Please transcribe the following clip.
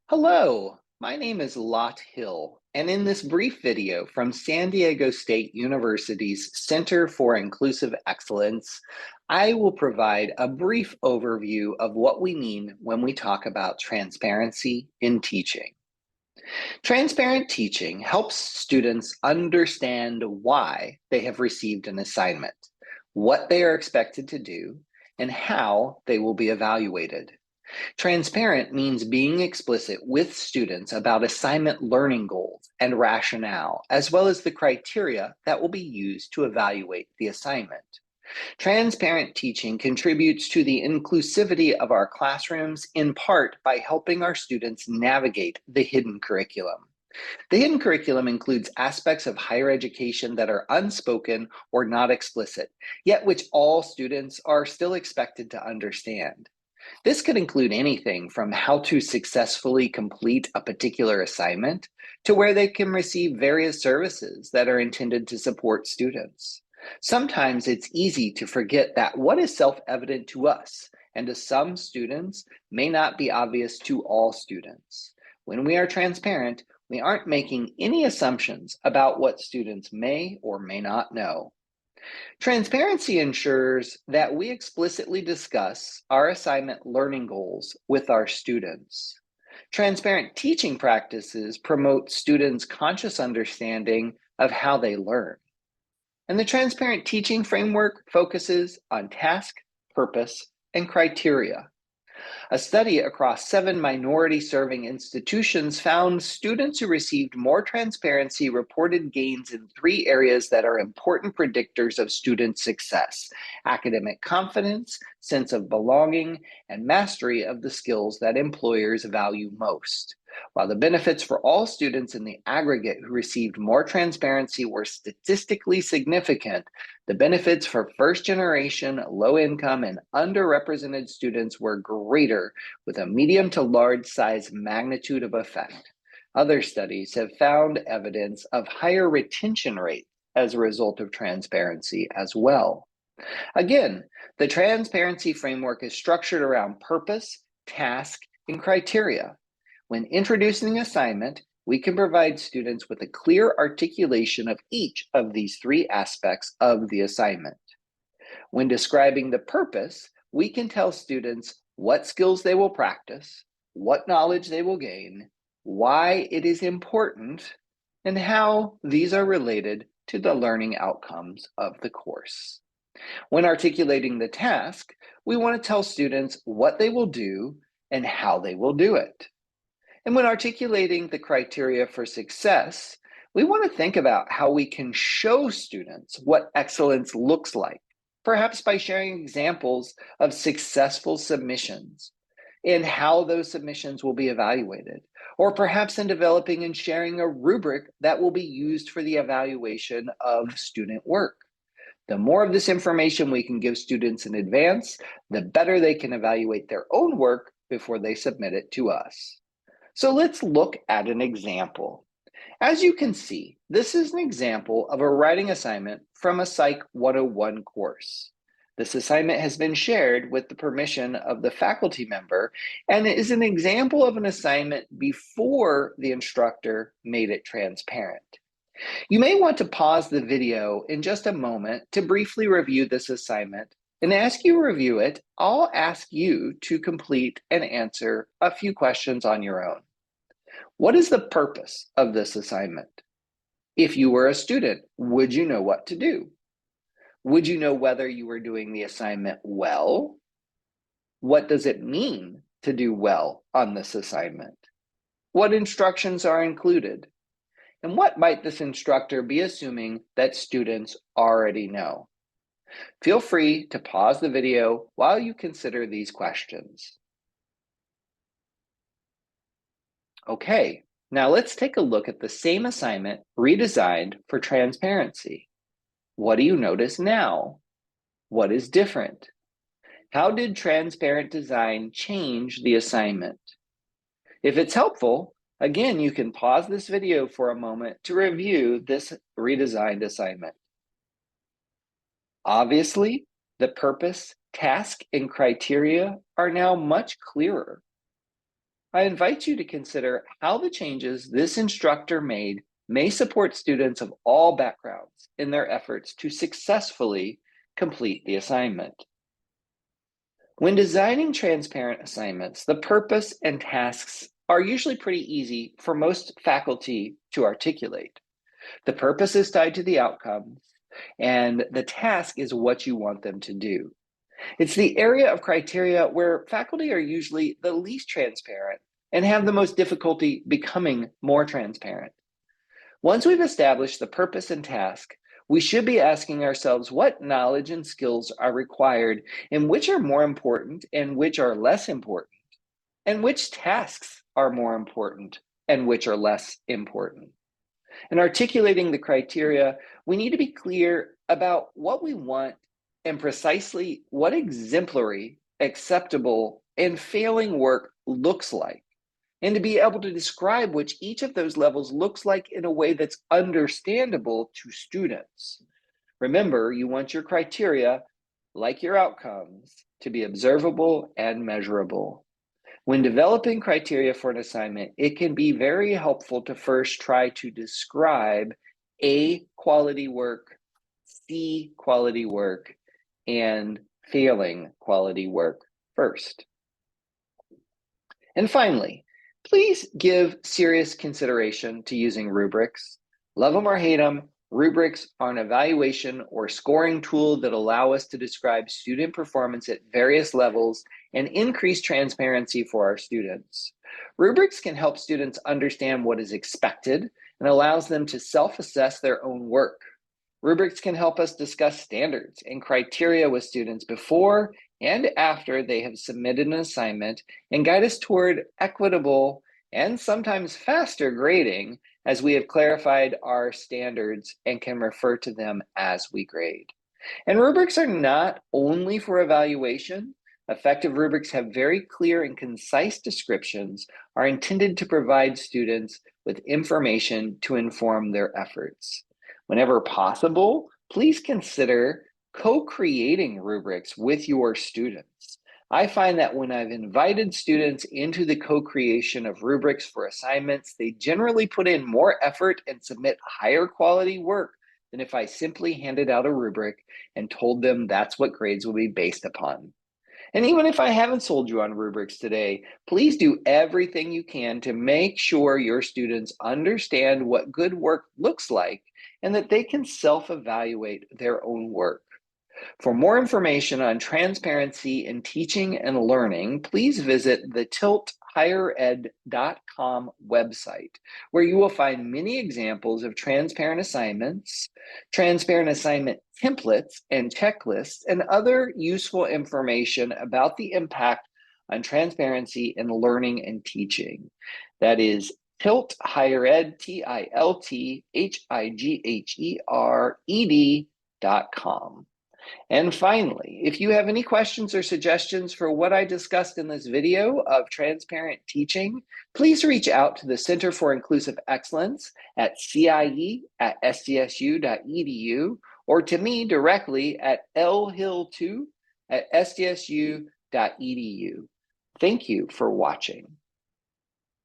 Hello, my name is Lott Hill, and in this brief video from San Diego State University's Center for Inclusive Excellence, I will provide a brief overview of what we mean when we talk about transparency in teaching. Transparent teaching helps students understand why they have received an assignment, what they are expected to do, and how they will be evaluated. Transparent means being explicit with students about assignment learning goals and rationale, as well as the criteria that will be used to evaluate the assignment. Transparent teaching contributes to the inclusivity of our classrooms in part by helping our students navigate the hidden curriculum. The hidden curriculum includes aspects of higher education that are unspoken or not explicit, yet which all students are still expected to understand. This could include anything from how to successfully complete a particular assignment to where they can receive various services that are intended to support students. Sometimes it's easy to forget that what is self-evident to us and to some students may not be obvious to all students. When we are transparent, we aren't making any assumptions about what students may or may not know. Transparency ensures that we explicitly discuss our assignment learning goals with our students. Transparent teaching practices promote students' conscious understanding of how they learn. And the transparent teaching framework focuses on task, purpose, and criteria. A study across 7 minority-serving institutions found students who received more transparency reported gains in 3 areas that are important predictors of student success: academic confidence, sense of belonging, and mastery of the skills that employers value most. While the benefits for all students in the aggregate who received more transparency were statistically significant, the benefits for first-generation, low-income, and underrepresented students were greater, with a medium to large size magnitude of effect. Other studies have found evidence of higher retention rates as a result of transparency as well. Again, the transparency framework is structured around purpose, task, and criteria. When introducing the assignment, we can provide students with a clear articulation of each of these 3 aspects of the assignment. When describing the purpose, we can tell students what skills they will practice, what knowledge they will gain, why it is important, and how these are related to the learning outcomes of the course. When articulating the task, we want to tell students what they will do and how they will do it. And when articulating the criteria for success, we want to think about how we can show students what excellence looks like, perhaps by sharing examples of successful submissions and how those submissions will be evaluated, or perhaps in developing and sharing a rubric that will be used for the evaluation of student work. The more of this information we can give students in advance, the better they can evaluate their own work before they submit it to us. So let's look at an example. As you can see, this is an example of a writing assignment from a Psych 101 course. This assignment has been shared with the permission of the faculty member and is an example of an assignment before the instructor made it transparent. You may want to pause the video in just a moment to briefly review this assignment, and as you review it, I'll ask you to complete and answer a few questions on your own. What is the purpose of this assignment? If you were a student, would you know what to do? Would you know whether you were doing the assignment well? What does it mean to do well on this assignment? What instructions are included? And what might this instructor be assuming that students already know? Feel free to pause the video while you consider these questions. Okay, now let's take a look at the same assignment redesigned for transparency. What do you notice now? What is different? How did transparent design change the assignment? If it's helpful, again, you can pause this video for a moment to review this redesigned assignment. Obviously, the purpose, task, and criteria are now much clearer. I invite you to consider how the changes this instructor made may support students of all backgrounds in their efforts to successfully complete the assignment. When designing transparent assignments, the purpose and tasks are usually pretty easy for most faculty to articulate. The purpose is tied to the outcomes, and the task is what you want them to do. It's the area of criteria where faculty are usually the least transparent and have the most difficulty becoming more transparent. Once we've established the purpose and task, we should be asking ourselves what knowledge and skills are required and which are more important and which are less important, and which tasks are more important and which are less important. In articulating the criteria, we need to be clear about what we want and precisely what exemplary, acceptable, and failing work looks like, and to be able to describe which each of those levels looks like in a way that's understandable to students. Remember, you want your criteria, like your outcomes, to be observable and measurable. When developing criteria for an assignment, it can be very helpful to first try to describe A, quality work, C, quality work, and failing quality work first. And finally, please give serious consideration to using rubrics. Love them or hate them, rubrics are an evaluation or scoring tool that allow us to describe student performance at various levels and increase transparency for our students. Rubrics can help students understand what is expected and allows them to self-assess their own work. Rubrics can help us discuss standards and criteria with students before and after they have submitted an assignment and guide us toward equitable and sometimes faster grading as we have clarified our standards and can refer to them as we grade. And rubrics are not only for evaluation. Effective rubrics have very clear and concise descriptions, are intended to provide students with information to inform their efforts. Whenever possible, please consider co-creating rubrics with your students. I find that when I've invited students into the co-creation of rubrics for assignments, they generally put in more effort and submit higher quality work than if I simply handed out a rubric and told them that's what grades will be based upon. And even if I haven't sold you on rubrics today, please do everything you can to make sure your students understand what good work looks like and that they can self-evaluate their own work. For more information on transparency in teaching and learning, please visit the tilthighered.com website, where you will find many examples of transparent assignments, transparent assignment templates and checklists, and other useful information about the impact on transparency in learning and teaching. That is Tilt Higher Ed, tilthighered.com. And finally, if you have any questions or suggestions for what I discussed in this video of transparent teaching, please reach out to the Center for Inclusive Excellence at CIE@sdsu.edu or to me directly at lhill2@sdsu.edu. Thank you for watching.